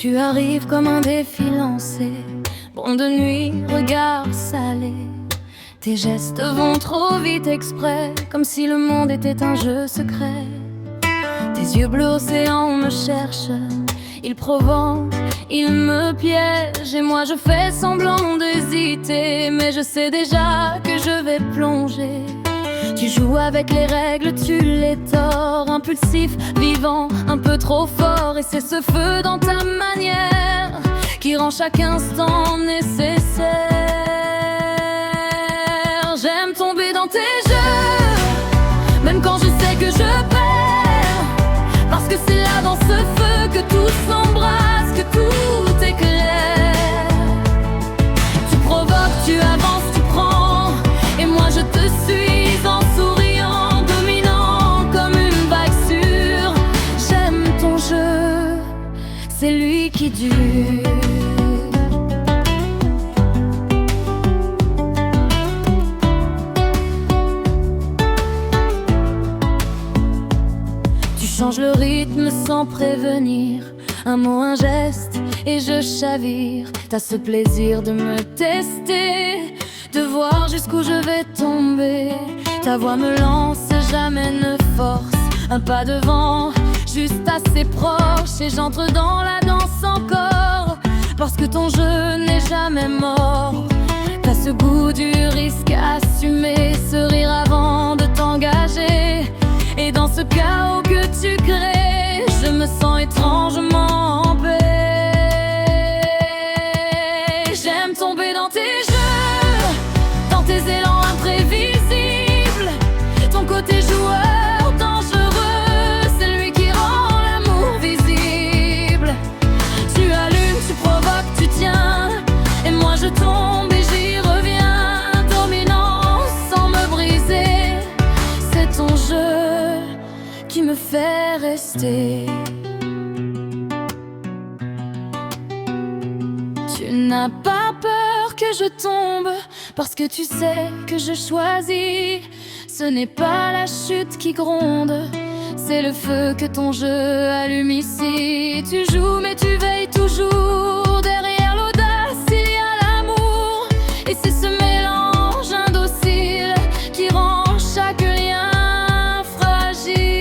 Tu arrives comme un défi lancé, bon de nuit, regard salé. Tes gestes vont trop vite exprès, comme si le monde était un jeu secret. Tes yeux bleus océan me cherchent, ils provoquent, ils me piègent. Et moi je fais semblant d'hésiter, mais je sais déjà que je vais plonger. Tu joues avec les règles, tu les tords. Impulsif, vivant, un peu trop fort. Et c'est ce feu dans ta manière qui rend chaque instant nécessaire. J'aime tomber dans tes jeux, même quand je sais que je perds. Parce que c'est là dans ce feu que tout s'embrasse, que tout est clair. Tu provoques, tu avances, tu prends, et moi je te suis en souriant, dominant comme une vague sûre. J'aime ton jeu, c'est lui qui dure. Change le rythme sans prévenir, un mot, un geste et je chavire. T'as ce plaisir de me tester, de voir jusqu'où je vais tomber. Ta voix me lance, jamais ne force, un pas devant, juste assez proche. Et j'entre dans la danse encore, parce que ton jeu n'est jamais mort. T'as ce goût du risque assumé, ce rire avant de t'engager. Et dans ce chaos que tu crées, je me sens étrangement en paix. J'aime tomber dans tes jeux, dans tes élans imprévisibles. Ton côté joueur dangereux, c'est lui qui rend l'amour visible. Tu allumes, tu provoques, tu tiens, et moi je tombe et j'y reviens, dominant sans me briser. C'est ton jeu qui me fait rester. Tu n'as pas peur que je tombe, parce que tu sais que je choisis. Ce n'est pas la chute qui gronde, c'est le feu que ton jeu allume ici. Tu joues mais tu veilles toujours, derrière l'audace il y a l'amour. Et c'est ce mélange indocile qui rend chaque lien fragile.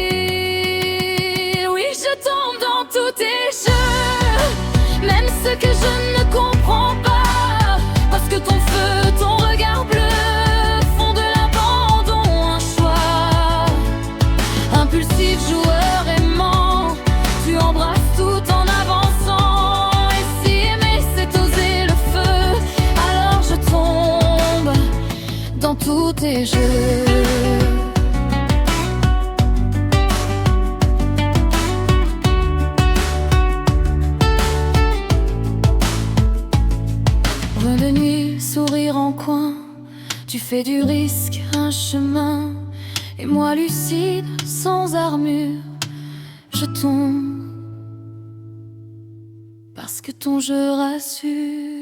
Tous tes jeux, même ceux que je ne comprends pas, parce que ton feu, ton regard bleu font de l'abandon un choix. Impulsif, joueur aimant, tu embrasses tout en avançant. Et si aimer c'est oser le feu, alors je tombe dans tous tes jeux. De nuit, sourire en coin, tu fais du risque un chemin. Et moi lucide, sans armure, je tombe, parce que ton jeu rassure.